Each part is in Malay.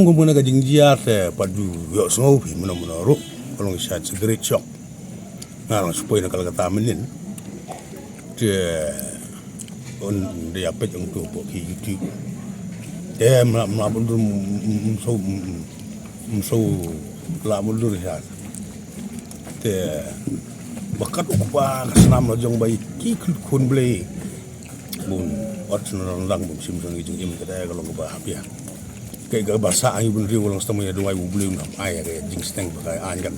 Kum kum na gading jiar te padu yo snow pi muna ro kalong sa great shock na lang supaya na kalagata menin te on de apet ang tu po ki YouTube ma bundur so la bundur ya te bakat ukpa kasnam jong bai ki kun ble bun otsun lang bun sim sang ijung im kada kalong ba hapia kayak bahasa ayu bun riu lang stamanya dua ibu belum nam ayah kayak jing steng pakai angan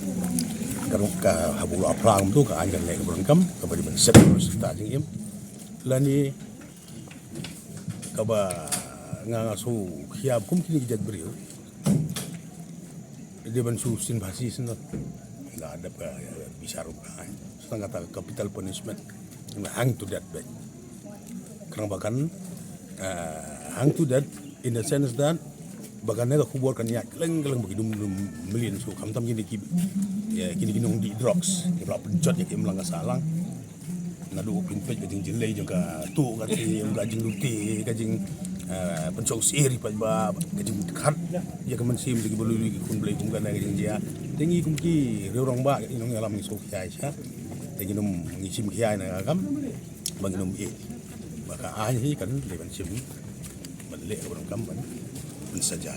karena ka habulu aplang tu ka angan lek berengkam kepada ben sep serta jing im lani kaba nganga su khiab kum kini kijat beriu dia ban su sin basi sin nggak ada ka bisa rupa setengah kata capital punishment hang to that bed karena bahkan hang to that in the sense that bagan nega kubur kan ya keleng bagi dum melin so kam tam gini ki ya kini nong di drugs ya penjot ya kim lang salang na do pin pej jing jilei juga tu ka ti yung gajing luti gajing pencok siri pa ba gajing khat ya kaman sim lagi bolu ki kun blei kum kan gajing dia tengi kum ki reurong ba inong alam ni so kiai sa tengi nom ngisim kiai na kam bagi nom e maka ai kan leban sim balle orang kam ban saja